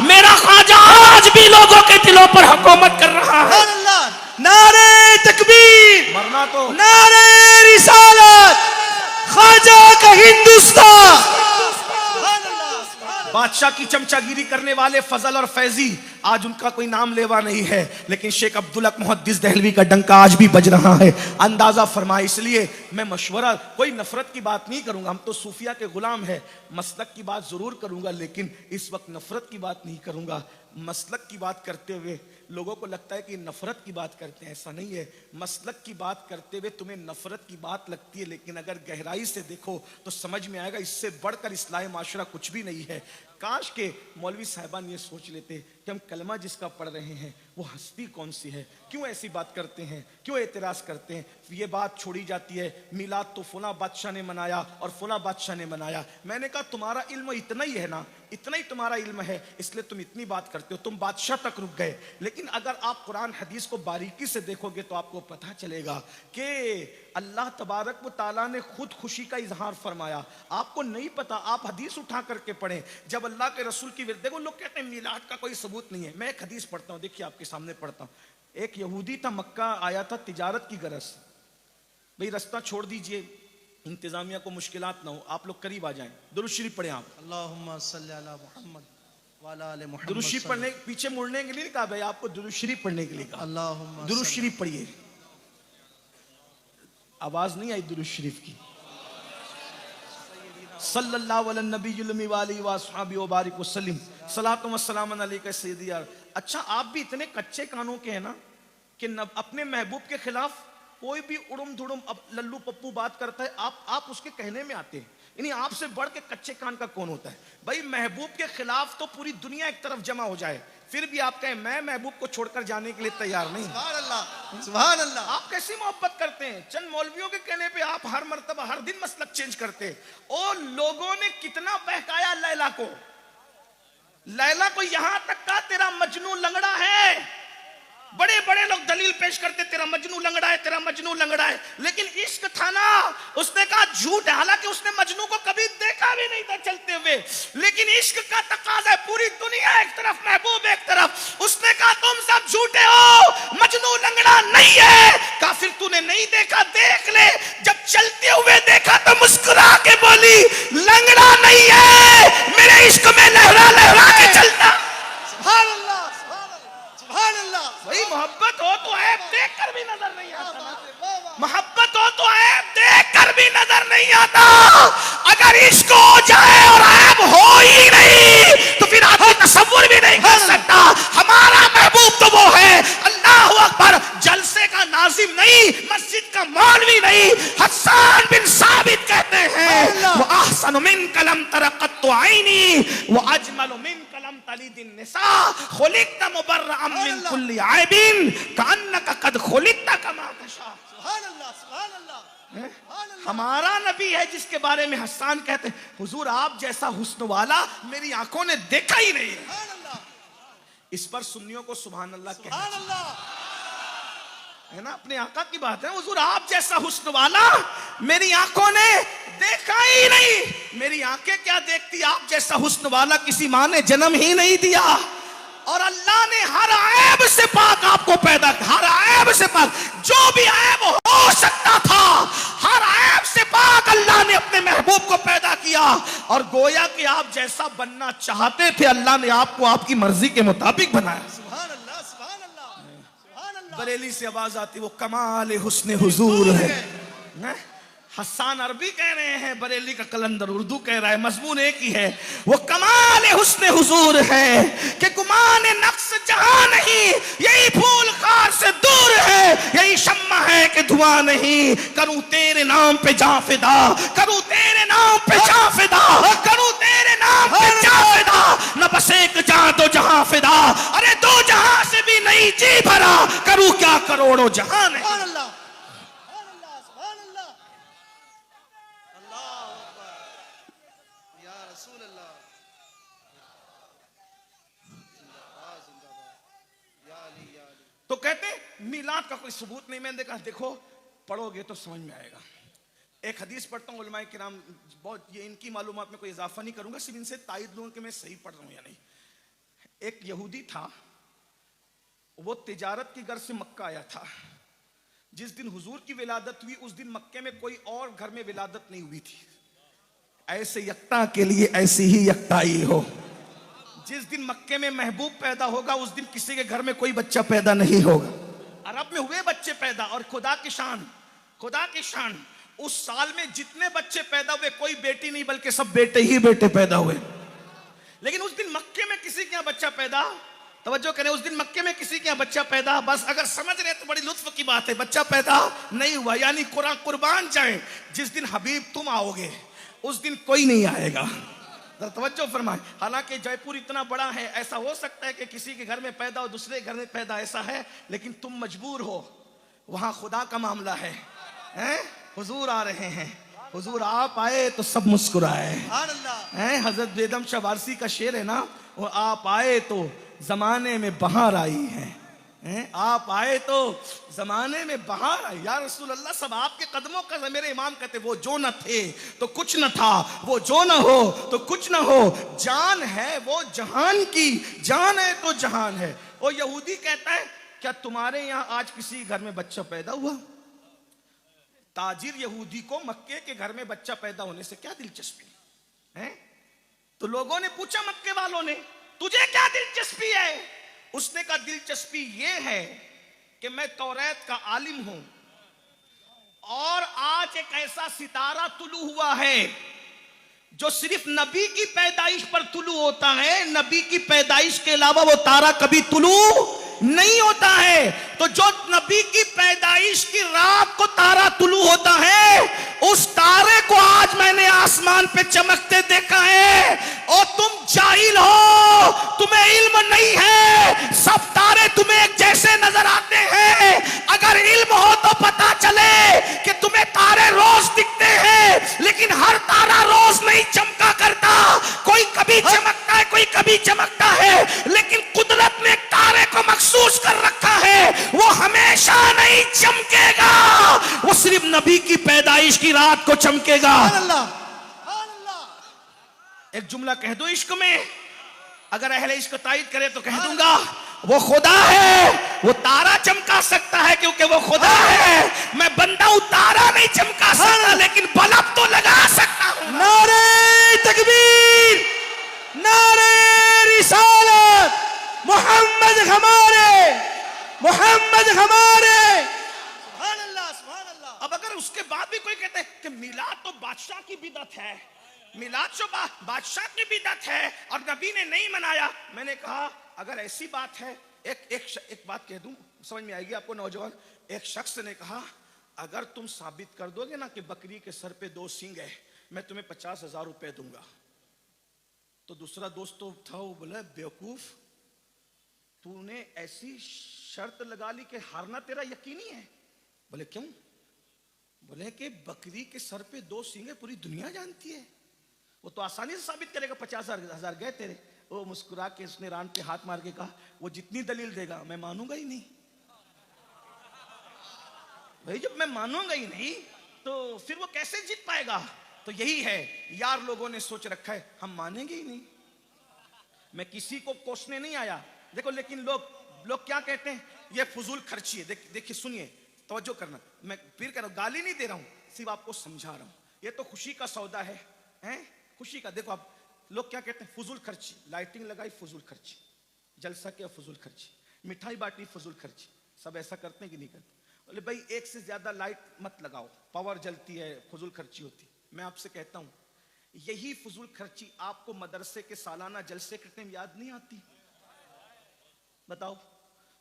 मेरा ख्वाजा आज भी लोगों के दिलों पर हुकूमत कर रहा है।
नारे तकबीर,
मरना तो
नारे रिसालत, ख्वाजा का हिंदुस्तान।
बादशाह की चमचागिरी करने वाले फजल और फैजी आज उनका कोई नाम लेवा नहीं है, लेकिन शेख अब्दुल हक मुहद्दिस दहलवी का डंका आज भी बज रहा है। अंदाजा फरमाए। इसलिए मैं मशवरा, कोई नफरत की बात नहीं करूंगा, हम तो सूफिया के गुलाम है, मसलक की बात जरूर करूंगा, लेकिन इस वक्त नफरत की बात नहीं करूंगा। मसलक की बात करते हुए लोगों को लगता है कि नफरत की बात करते हैं, ऐसा नहीं है। मसलक की बात करते हुए तुम्हें नफरत की बात लगती है, लेकिन अगर गहराई से देखो तो समझ में आएगा इससे बढ़कर इस्लाह माशरा कुछ भी नहीं है। काश के मौलवी साहिबान ये सोच लेते कि
कि हम कलमा जिसका पढ़ रहे हैं वो हस्ती कौन सी है, क्यों ऐसी बात करते हैं, क्यों एतराज़ करते हैं। ये बात छोड़ी जाती है, मिलाद तो फला बादशाह ने मनाया और फला बादशाह ने मनाया। मैंने कहा तुम्हारा इल्म इतना ही है ना, इतना ही तुम्हारा इल्म है, इसलिए तुम इतनी बात करते हो, तुम बादशाह तक रुक गए। लेकिन अगर आप कुरान हदीस को बारीकी से देखोगे तो आपको पता चलेगा कि अल्लाह तबारक व ताला ने खुद खुशी का इजहार फरमाया। आपको नहीं पता, आप हदीस उठा करके पढ़ें। जब अल्लाह के रसूल की देखो, लोग कहते हैं मिलाद का कोई सबूत नहीं है। मैं एक हदीस पढ़ता हूँ, देखिए आपके सामने पढ़ता हूँ। एक यहूदी था, मक्का आया था तिजारत की गरज, भाई रास्ता छोड़ दीजिए, इंतजामिया को मुश्किलात ना हो, आप लोग करीब आ जाएं, दुरूद शरीफ पढ़ें आप।
अल्लाहुम्मा सल्ली अला मुहम्मद व अला आलि मुहम्मद।
दुरूद शरीफ पढ़ने, पीछे मुड़ने के लिए नहीं कहा भाई, आपको दुरूद शरीफ पढ़ने के लिए कहा।
अल्लाहुम्मा
दुरूद शरीफ पढ़िए, आवाज नहीं आई दुरूद शरीफ की। सल्लल्लाहु अलैहि नबीयुल उम्मी व आलिहि व अस्हाबी व बारिक व सल्लिम सलातु व सलामुन अलैका सय्यदी। अच्छा, आप भी इतने कच्चे कानों के हैं ना कि अपने महबूब के खिलाफ कोई भी उड़ुम धुड़ुम अब लल्लू पप्पू बात करता है, आप उसके कहने में आते हैं। यानी आपसे बढ़ के कच्चे कान का कौन होता है भाई। महबूब के खिलाफ तो पूरी दुनिया एक तरफ जमा हो जाए, फिर भी आप कहें मैं महबूब को छोड़कर जाने के लिए तैयार नहीं।
सुभान अल्लाह, सुभान अल्लाह।
आप कैसी मोहब्बत करते हैं। चंद मौलवियों के कहने पे आप हर मर्तबा हर दिन मसलक चेंज करते हैं। और लोगों ने कितना बहकाया लैला को, लैला को यहां तक का तेरा मजनू लंगड़ा है। बड़े बड़े लोग दलील पेश करते तेरा मजनू लंगड़ा है, तेरा मजनू लंगड़ा है। लेकिन इश्क था ना, उसने कहा झूठ है। हालांकि उसने मजनू को कभी देखा भी नहीं था चलते हुए, लेकिन इश्क का तकाजा है। पूरी दुनिया एक तरफ, महबूब एक तरफ। उसने कहा तुम सब झूठे हो, मजनू लंगड़ा नहीं है। कहा फिर तूने नहीं देखा, देख ले। जब चलते हुए देखा तो मुस्कुरा के बोली लंगड़ा नहीं है, मेरे इश्क में लहरा लहरा के चलता।
सुभान अल्लाह, सुभान अल्लाह।
भाई मोहब्बत हो तो ऐब देख कर भी नजर नहीं आता ना। मोहब्बत हो तो ऐब देख कर भी नजर नहीं आता। अगर इश्क हो जाए और ऐब हो ही नहीं तो फिर आदमी तसव्वुर भी नहीं कर सकता। हमारा महबूब तो वो है, अल्लाहु अकबर, जलसे का नाजिम नहीं, मस्जिद का मौलवी नहीं। हसन बिन साबित कहते हैं वो अहसन मिन कलम तरक़त आईनी व अजमल मिन कलम तलीदिन निसा खुलिक़त मुबर्रअम मिन कुल्ली ऐबिन कअन्नका कद खुलिक़त कमा तशा।
सुभान अल्लाह, सुभान अल्लाह, सुभान अल्लाह।
हमारा नबी है जिसके बारे में हसन कहते हैं हुजूर आप जैसा हुस्न वाला मेरी आंखों ने देखा ही नहीं है।
सुभान अल्लाह,
इस पर सुन्नियों को सुभान अल्लाह कहना
सुभान अल्लाह।
है ना, अपने आका की बात है। हुजूर आप जैसा हुस्न वाला मेरी आंखों ने देखा ही नहीं। मेरी आंखें क्या देखती, आप जैसा हुस्न वाला किसी माँ ने जन्म ही नहीं दिया। और अल्लाह ने हर ऐब से पाक आपको पैदा किया, हर ऐब से पाक। जो भी ऐब हो सकता था, हर ऐब से पाक अल्लाह ने अपने महबूब को पैदा किया। और गोया कि आप जैसा बनना चाहते थे, अल्लाह ने आपको आपकी मर्जी के मुताबिक बनाया।
सुभान अल्लाह, सुभान अल्लाह, सुभान अल्लाह।
बरेली से आवाज आती, वो कमाल हुस्न हुजूर है। हसन अरबी कह रहे हैं, बरेली का कलंदर उर्दू कह रहा है, मजमून एक ही है। वो कमाल हुस्न हुजूर है कि गुमान नक्स जहां नहीं, यही फूल खार से दूर है, यही शम्मा है कि धुआं नहीं। करूं तेरे नाम पे जा फिदा, करूं तेरे नाम पे जा फिदा, करूं तेरे नाम पे जा फिदा। न बस एक जहां दो जहां फिदा, अरे दो जहां से भी नहीं जी भरा, करूं क्या करोड़ों जहां नहीं।
सुभान अल्लाह, सुभान अल्लाह, सुभान अल्लाह। अल्लाहु अकबर, या रसूल अल्लाह। जिंदाबाद, जिंदाबाद, या अली, या अली।
तो कहते मिलाद का कोई सबूत नहीं। मैंने देखा, देखो पढ़ोगे तो समझ में आएगा। एक हदीस पढ़ता हूँ, उलमाए किराम बहुत, ये इनकी मालूमात में कोई इजाफा नहीं करूंगा, सिर्फ इनसे तायद लूंगा कि मैं सही पढ़ रहा हूँ या नहीं। एक यहूदी था, वो तिजारत की गर्ज से मक्का आया था। जिस दिन हुजूर की विलादत हुई उस दिन मक्के में कोई और घर में विलादत नहीं हुई थी। ऐसे यक्ता के लिए ऐसी ही यक्ताई हो। जिस दिन मक्के में महबूब पैदा होगा उस दिन किसी के घर में कोई बच्चा पैदा नहीं होगा। अरब में हुए बच्चे पैदा, और खुदा की शान, खुदा की शान, उस साल में जितने बच्चे पैदा हुए कोई बेटी नहीं बल्कि सब बेटे ही बेटे पैदा हुए। लेकिन उस दिन मक्के में किसी के यहाँ बच्चा पैदा, तवज्जो करें, उस दिन मक्के में किसी के यहाँ बच्चा पैदा, बस अगर समझ रहे तो बड़ी लुत्फ की बात है, बच्चा पैदा नहीं हुआ। यानी कुरान कुर्बान जाए, जिस दिन हबीब तुम आओगे उस दिन कोई नहीं आएगा। जरा तवज्जो फरमाए। हालांकि जयपुर इतना बड़ा है, ऐसा हो सकता है कि किसी के घर में पैदा हो, दूसरे घर में पैदा, ऐसा है, लेकिन तुम मजबूर हो, वहां खुदा का मामला है। हैं? हुजूर आ रहे हैं, हुजूर आप आए तो सब मुस्कुराए। हैं? हजरत बेदम शाह वारसी का शेर है ना, वो आप आए तो जमाने में बहार आई है। हैं? आप आए तो जमाने में बहार आई। या रसूल अल्लाह, सब आपके कदमों का। मेरे इमाम कहते वो जो न थे तो कुछ न था, वो जो न हो तो कुछ न हो, जान है वो जहान की, जान है तो जहान है। वो यहूदी कहता है क्या तुम्हारे यहां आज किसी घर में बच्चा पैदा हुआ? ताजिर यहूदी को मक्के के घर में बच्चा पैदा होने से क्या दिलचस्पी है? तो लोगों ने पूछा मक्के वालों ने, तुझे क्या दिलचस्पी है? उसने कहा दिलचस्पी यह है कि मैं तौरात का आलिम हूं और आज एक ऐसा सितारा तुलू हुआ है जो सिर्फ नबी की पैदाइश पर तुलू होता है, नबी की पैदाइश के अलावा वो तारा कभी तुलू नहीं होता है। तो जो नबी की पैदाइश की रात को तारा तुलू होता है, उस तारे को आज मैंने आसमान पे चमकते देखा है। और तुम जाहिल हो, तुम्हें इल्म नहीं है, सब तारे तुम्हें एक जैसे नजर आते हैं। अगर इल्म हो तो पता चले कि तुम्हें तारे रोज दिखते हैं, लेकिन हर तारा रोज नहीं चमका करता। कोई कभी चमकता है, कोई कभी चमकता है, लेकिन कुदरत ने तारे को मखसूस कर रखा है, वो हमेशा नहीं चमकेगा, वो सिर्फ नबी की पैदाइश की रात को चमकेगा। एक जुमला कह दो इश्क में, अगर अहले इश्क तायद करे तो कह दूंगा वो खुदा है, वो तारा चमका सकता है क्योंकि वो खुदा है। मैं बंदा हूं, तारा नहीं चमका सकता, लेकिन बल्ब तो लगा सकता हूं।
नारे तकबीर, नारे रिसालत, मोहम्मद हमारे, मोहम्मद हमारे। सुभान अल्लाह, सुभान अल्लाह।
अब अगर उसके बाद भी कोई कहते हैं कि मिलाद तो बादशाह की बिदअत है, मिलाद तो बादशाह की बिदअत है और नबी ने नहीं मनाया, मैंने कहा अगर ऐसी बात है, एक बात कह दूं, समझ में आएगी आपको नौजवान। एक शख्स ने कहा अगर तुम साबित कर दोगे ना कि बकरी के सर पे 2 सींग है, मैं तुम्हें 50,000 रुपए दूंगा। तो दूसरा दोस्त तो था, वो बोला बेवकूफ, तूने ऐसी शर्त लगा ली कि हारना तेरा यकीनी है। बोले क्यों? बोले कि बकरी के सर पे 2 सींग है, पूरी दुनिया जानती है, वो तो आसानी से साबित करेगा। 50,000 गए तेरे। वो मुस्कुरा के उसने रान पे हाथ मार के कहा वो जितनी दलील देगा मैं मानूंगा ही नहीं। भाई जब मैं मानूंगा ही नहीं तो फिर वो कैसे जीत पाएगा? तो यही है यार, लोगों ने सोच रखा है हम मानेंगे ही नहीं। मैं किसी को कोसने नहीं आया, देखो, लेकिन लोग क्या कहते हैं, ये फजूल खर्ची है। देखिए सुनिए, तवज्जो करना, मैं फिर कह रहा हूं, गाली नहीं दे रहा हूं, सिर्फ आपको समझा रहा हूं। ये तो खुशी का सौदा है, खुशी का। देखो आप लोग क्या कहते हैं, फजूल खर्ची, लाइटिंग लगाई फजूल खर्ची, जलसा किया फजूल खर्ची, मिठाई बांटी फजूल खर्ची। सब ऐसा करते हैं कि नहीं करते? बोले भाई एक से ज्यादा लाइट मत लगाओ, पावर जलती है, फजूल खर्ची होती। मैं आपसे कहता हूं यही फजूल खर्ची आपको मदरसे के सालाना जलसे करने में याद नहीं आती? बताओ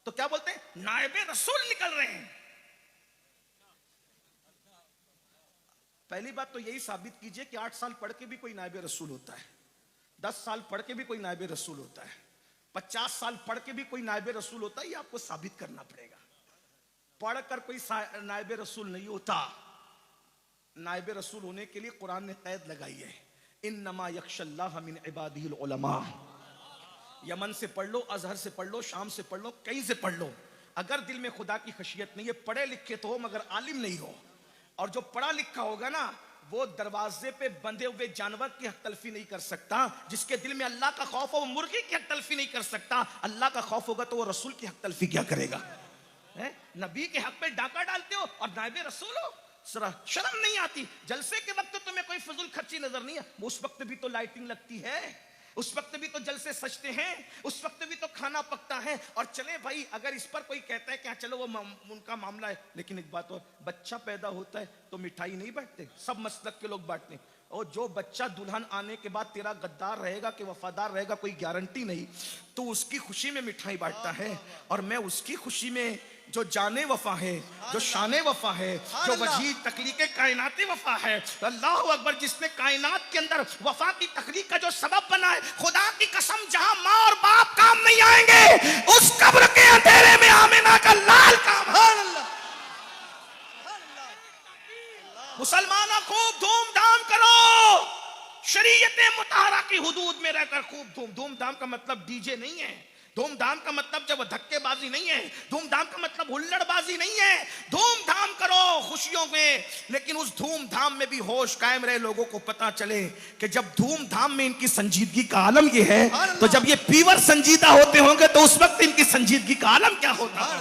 तो क्या बोलते हैं, नायबे रसूल निकल रहे हैं। पहली बात तो यही साबित कीजिए कि 8 साल पढ़ के भी कोई नायबे रसूल होता है, 10 साल पढ़ के भी कोई नायबे रसूल होता है, 50 साल पढ़ के भी कोई नायबे रसूल होता है। ये आपको साबित करना पड़ेगा। पढ़कर कोई नायबे रसूल नहीं होता। नायबे रसूल होने के लिए कुरान ने कैद लगाई है, इन्नमा यख्शल्लाह मिन इबादिहिल उलमा। यमन से पढ़ लो, अजहर से पढ़ लो, शाम से पढ़ लो, कहीं से पढ़ लो, अगर दिल में खुदा की खशियत नहीं है, पढ़े लिखे तो हो मगर आलिम नहीं हो। और जो पढ़ा लिखा होगा ना, वो दरवाजे पे बंधे हुए जानवर की हक तलफी नहीं कर सकता। जिसके दिल में अल्लाह का खौफ हो वो मुर्गी की हक तलफी नहीं कर सकता। अल्लाह का खौफ होगा तो वो रसूल की हक तलफी क्या करेगा? नबी के हक पे डाका डालते हो और नायबे रसूल हो, शर्म नहीं आती? जलसे के वक्त तो तुम्हें कोई फजूल खर्ची नजर नहीं है, उस वक्त भी तो लाइटिंग लगती है, उस वक्त भी तो जलसे सजते हैं, उस वक्त भी तो खाना पकता है। और चले भाई, अगर इस पर कोई कहता है कि चलो वो उनका मामला है, लेकिन एक बात और, बच्चा पैदा होता है तो मिठाई नहीं बांटते, सब मसलक के लोग बांटते हैं। और जो बच्चा दुल्हन आने के बाद तेरा गद्दार रहेगा कि वफादार रहेगा कोई गारंटी नहीं, तो उसकी खुशी में मिठाई बांटता है। और मैं उसकी खुशी में जो जाने वफा है, जो शाने वफा है, जो वजी तखलीक कायनात वफा है। अल्लाह अकबर, जिसने कायनात के अंदर वफा की तखलीक का जो सबब बना है, खुदा की कसम जहां माँ और बाप काम नहीं आएंगे, उस कब्र के अंधेरे में आमिना का लाल काम है। मुसलमानों खूब धूमधाम करो, शरीयत मुताहरा की हुदूद में रहकर खूब धूमधाम का मतलब डीजे नहीं है, धूमधाम का मतलब जब धक्केबाजी नहीं है, धूमधाम का मतलब हुल्लड़बाजी नहीं है। धूमधाम करो खुशियों में, लेकिन उस धूमधाम में भी होश कायम रहे, लोगों को पता चले कि जब धूमधाम में इनकी संजीदगी का आलम ये है, तो जब ये पीवर संजीदा होते होंगे तो उस वक्त इनकी संजीदगी का आलम क्या होता है।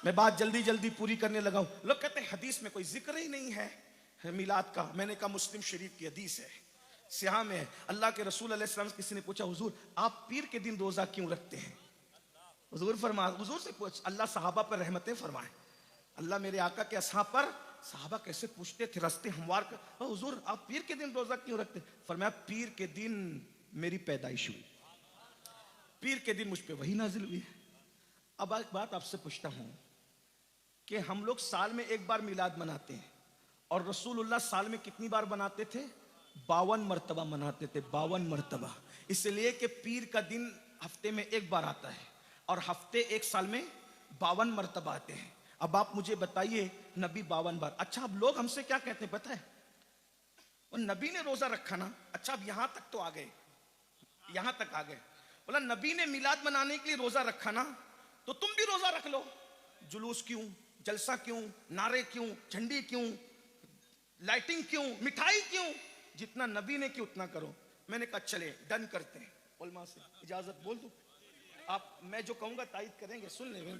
मैं बात जल्दी जल्दी पूरी करने लगा हूं। लोग कहते हैं हदीस में कोई जिक्र ही नहीं है मिलाद का। मैंने कहा मुस्लिम शरीफ की हदीस है, सियाह में है। अल्लाह के रसूल अलैहि सल्लम से किसी ने पूछा, हुजूर आप पीर के दिन रोजा क्यों रखते हैं? हुजूर हुजूर से पूछ, अल्लाह सहाबा पर रहमतें फरमाए, अल्लाह मेरे आका के असहाब पर। सहाबा कैसे पूछते थे, रस्ते हमवार कर, हुजूर आप पीर के दिन रोजा क्यों रखते? फरमाया पीर के दिन मेरी पैदाइश हुई, पीर के दिन मुझ पे वही नाजिल हुई। अब एक बात आपसे पूछता हूं कि हम लोग साल में एक बार मिलाद मनाते हैं, और रसूलुल्लाह साल में कितनी बार मनाते थे? 52 मरतबा मनाते थे, 52 मरतबा। इसलिए कि पीर का दिन हफ्ते में एक बार आता है, और हफ्ते एक साल में 52 मरतबा आते हैं। अब आप मुझे बताइए, नबी 52 बार। अच्छा, अब लोग हमसे क्या कहते हैं पता है? और नबी ने रोजा रखा ना। अच्छा, अब यहां तक तो आ गए, यहां तक आ गए। बोला नबी ने मिलाद मनाने के लिए रोजा रखा ना, तो तुम भी रोजा रख लो। जुलूस क्यों, जलसा क्यों, नारे क्यों, झंडी क्यों, लाइटिंग क्यों, मिठाई क्यों? जितना नबी ने किया उतना करो। मैंने कहा चले डन करते हैं। उलमा से इजाजत बोल दूं? आप मैं जो कहूंगा तायद करेंगे, सुन लेंगे।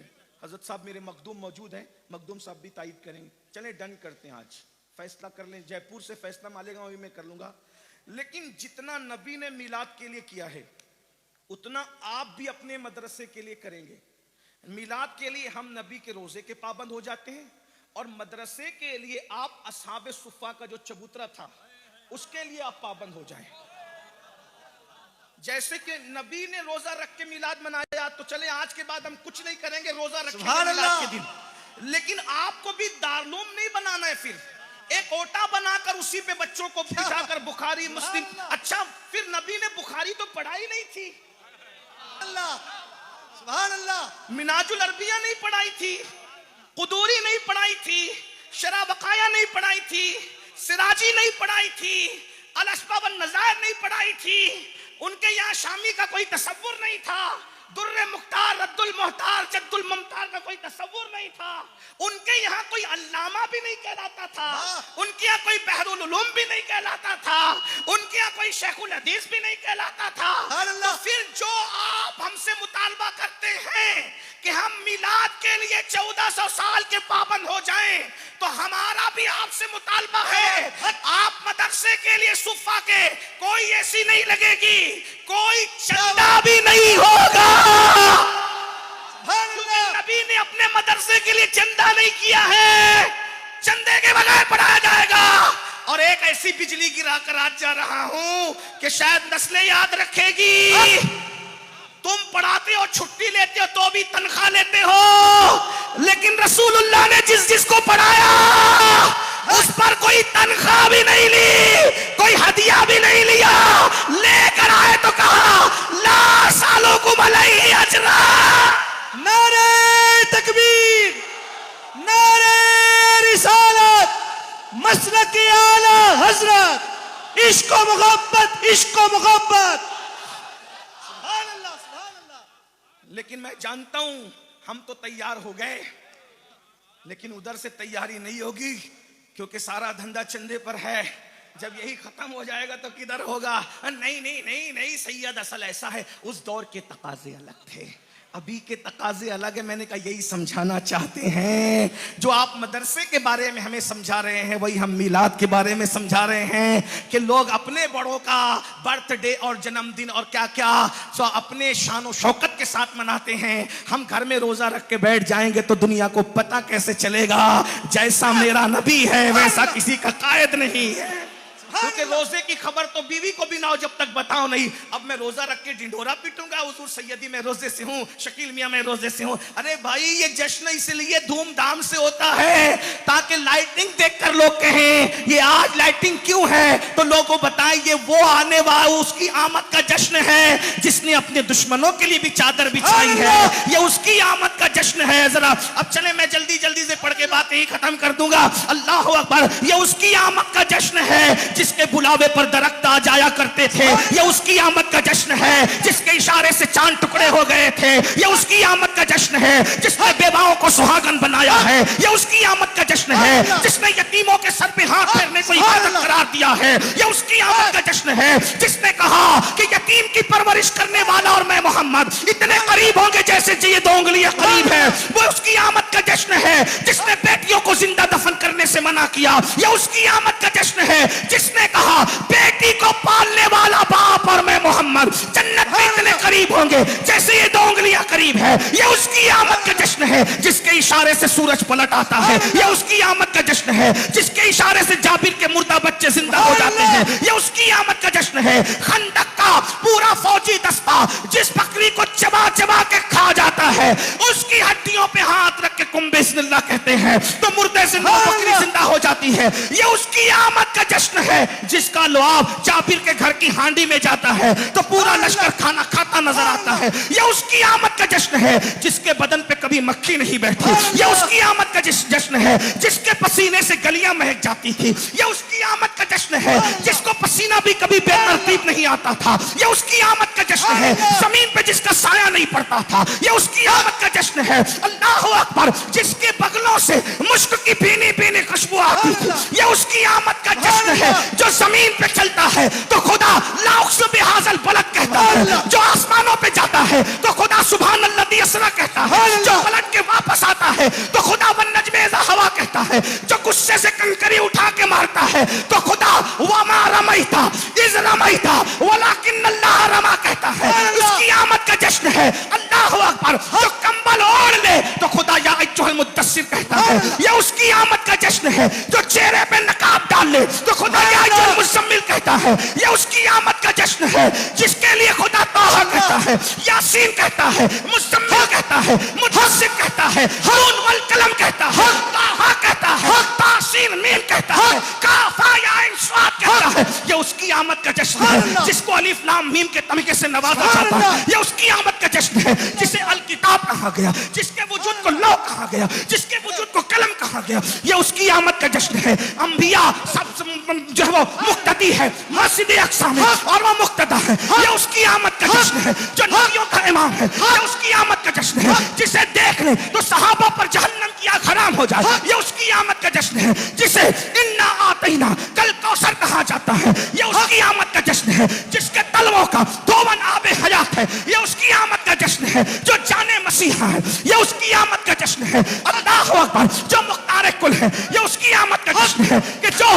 हजरत साहब मेरे मखदूम मौजूद हैं, मखदूम साहब भी तायद करेंगे। चले डन करते हैं, आज फैसला कर लें। जयपुर से फैसला मालेगा वही मैं कर लूंगा। लेकिन जितना नबी ने मिलाद के लिए किया है, उतना आप भी अपने मदरसे के लिए करेंगे। मिलाद के लिए हम नबी के रोजे के पाबंद हो जाते हैं, और मदरसे के लिए आप असहाबे सुफ़ा का जो चबूतरा था उसके लिए आप पाबंद हो जाएं। जैसे कि नबी ने रोजा रख के मिलाद मनाया, तो चले आज के बाद हम कुछ नहीं करेंगे, रोजा रखेंगे मिलाद के दिन। लेकिन आपको भी दारुलूम नहीं बनाना है, फिर एक ओटा बनाकर उसी पे बच्चों को बिठाकर बुखारी मुस्लिम। अच्छा, फिर नबी ने बुखारी तो पढ़ाई नहीं थी, मिनाजुल अरबिया नहीं पढ़ाई थी, कुदूरी नहीं पढ़ाई थी, शरा बकाया नहीं पढ़ाई थी, सिराजी नहीं पढ़ाई थी, अल अस्बा वन नज़ायर नहीं पढ़ाई थी। उनके यहाँ शामी का कोई तसव्वुर नहीं था, दुर्रे मुख्तार, रद्दुल मुख्तार, जद्दुल मुख्तार का कोई तसव्वुर नहीं था। उनके यहाँ कोई अल्लामा भी नहीं कहलाता था, उनके यहाँ कोई बहरुल उलूम भी नहीं कहलाता था, उनके यहाँ कोई शेखुल हदीस भी नहीं कहलाता था। तो फिर जो आप हमसे मुतालबा करते हैं कि हम मिलाद के लिए 1400 साल के पाबंद हो जाएं, तो हमारा भी आपसे मुतालबा है, आप मदरसे के लिए सुफ़ा के कोई ऐसी नहीं लगेगी, कोई चंदा भी नहीं होगा। नबी ने अपने मदरसे के लिए चंदा नहीं किया है, चंदे के बगैर पढ़ाया जाएगा। और एक ऐसी बिजली गिरा कर आज जा रहा हूं कि शायद नस्लें याद रखेगी। तुम पढ़ाते हो, छुट्टी लेते हो, तो भी तनख्वाह लेते हो, लेकिन रसूलुल्लाह ने जिस जिसको पढ़ाया उस पर कोई तनख्वाह भी नहीं ली, कोई हदिया भी नहीं लिया। लेकर आए तो कहा ला सालुकुम अलैहि अजरा।
नारे तकबीर, नारे रिसालत, मसलक आला हजरत, इश्क व मोहब्बत, इश्क व मोहब्बत।
लेकिन मैं जानता हूं हम तो तैयार हो गए, लेकिन उधर से तैयारी नहीं होगी, क्योंकि सारा धंधा चंदे पर है। जब यही खत्म हो जाएगा तो किधर होगा? नहीं नहीं नहीं नहीं सैयद, असल ऐसा है, उस दौर के तकाजे अलग थे, अभी के तकाजे अलग है। मैंने कहा यही समझाना चाहते हैं, जो आप मदरसे के बारे में हमें समझा रहे हैं, वही हम मिलाद के बारे में समझा रहे हैं कि लोग अपने बड़ों का बर्थडे और जन्मदिन और क्या क्या सो अपने शान और शौकत के साथ मनाते हैं। हम घर में रोजा रख के बैठ जाएंगे तो दुनिया को पता कैसे चलेगा? जैसा मेरा नबी है वैसा किसी का कायद नहीं है। क्योंकि रोजे की खबर तो बीवी को भी ना हो जब तक बताओ नहीं। अब मैं रोजा रख के ढिंढोरा पीटूंगा, हुजूर सैयदी मैं रोजे से हूँ, शकील मियां मैं रोजे से हूँ। अरे भाई ये जश्न इसलिए धूमधाम से होता है ताकि लाइटिंग देखकर लोग कहें ये आज लाइटिंग क्यों है, तो लोगों बताएं ये वो आने वाला उसकी आमद का जश्न है जिसने अपने दुश्मनों के लिए भी चादर बिछाई है, ये उसकी आमद का जश्न है। जरा अब चले मैं जल्दी जल्दी से पढ़ के बात यही खत्म कर दूंगा। अल्लाह अकबर, ये उसकी आमद का जश्न है जिसके बुलावे पर दरख्त आ जाया करते थे, ये उसकी आमद का जश्न है जिसके इशारे से चांद टुकड़े हो गए थे, ये उसकी आमद का जश्न है जिसने बेवाओं को सुहागन बनाया है, ये उसकी आमद का जश्न है जिसने यतीमों के सर पे हाथ फेरने को इबादत करार दिया है, ये उसकी आमद का जश्न है जिसने कहा कि यतीम की परवरिश करने वाला और मैं मोहम्मद इतने करीब होंगे जैसे ये 2 उंगलियां करीब है, वो उसकी आमद का जश्न है जिसने बेटियों को जिंदा दफन करने से मना किया, ये उसकी आमद का जश्न है जिसने कहा बेटी को पालने वाला बाप और मैं मोहम्मद जन्नत में इतने करीब होंगे जैसे ये 2 उंगलियां करीब है, ये उसकी आमद का जश्न है जिसके इशारे से सूरज पलट आता है, ये उसकी आमद का जश्न है जिसके इशारे से जाबिर के मुर्दा बच्चे जिंदा हो जाते हैं, ये उसकी आमद का जश्न है। खंदक का पूरा फौजी दस्ता जिस बकरी को चबा चबा के खा जाता है उसकी हड्डियों पे हाथ रख के कुम बिस्मिल्लाह कहते हैं तो मुर्दे जिंदा बकरी जिंदा हो जाती है, ये उसकी आमद का जश्न है जिसका लुआब जाबिर के घर की हांडी में जाता है तो पूरा लश्कर खाना खाता नजर आता है, ये उसकी आमद का जश्न है जिसके बदन पे कभी मक्खी नहीं बैठी, ये उसकी आमद का जश्न है जिसके पसीने से गलियां महक जाती थी, ये उसकी आमद का जश्न है जिसको पसीना भी कभी बेतरतीब नहीं आता था, ये उसकी आमद का जश्न है जमीन पे जिसका साया नहीं पड़ता था, ये उसकी आमद का जश्न है। अल्लाह अकबर, जिसके बगलों से मुश्क की भीनी भीनी खुशबू आती थी, ये उसकी आमद का जश्न है जो जमीन पे चलता है तो खुदा ला उक़्सिमु बिहाज़ल बलद कहता है, जो आसमानों पे जाता है तो खुदा सुभान अल्लज़ी यसरा कहता है, जो पलट के वापस आता है तो खुदा वन नज्म इज़ा हवा कहता है, जो गुस्से से कंकरी उठा के मारता है तो खुदा वमा रमैता इज़ रमैता वलाकिन्नल्लाह रमा कहता है, उसकी आमद का जश्न है। अल्लाहु अकबर, जो कंबल ओढ़ ले तो खुदा या अय्युहल मुद्दस्सिर कहता है, ये उसकी आमद का जश्न है। जो चेहरे पे नकाब डाल ले तो खुदा या अय्युहल मुज़म्मिल कहता है, ये उसकी आमद का जश्न है। जिसके लिए खुदा ताहा कहता है, यासीन कहता है, मुज़म्मिल कहता है, मुद्दस्सिर कहता है, नून वल कलम कहता है, ताहा कहता है, तासीन मीम कहता है, काफा या आइन स्वाद कहता है, ये उसकी आमद का जश्न है। जिसको अलिफ लाम मीम के तमके से नवाजा जाता है, ये उसकी आमद का जश्न है। जिसे अल किताब कहा गया, जिसके वजूद को लौ कहा गया, जिसके वजूद को कलम कहा गया, ये उसकी आमद का जश्न है। अंबिया सब जो है वो मुक्तदी है, मस्जिद अक्सा में और वो मुक्तदा है, ये उसकी आमद का जश्न है। जो नबियों का इमाम है, ये उसकी आमद का जश्न है। जिसे देख ले तो सहाबा पर जहन्नम की आग हराम हो जाए, ये उसकी आमद का जश्न है। जिसे इन्ना आतैना कल कौसर कहा जाता है, ये उसकी आमद का जश्न है। जिसके तलवों का दोवन आबे हयात है, ये उसकी आमद का जश्न है। जो जाने मसीहा है, ये उसकी आमद का जश्न है। अल्लाहु अकबर, जो मुख्तार कुल है, ये उसकी आमद का जश्न है कि जो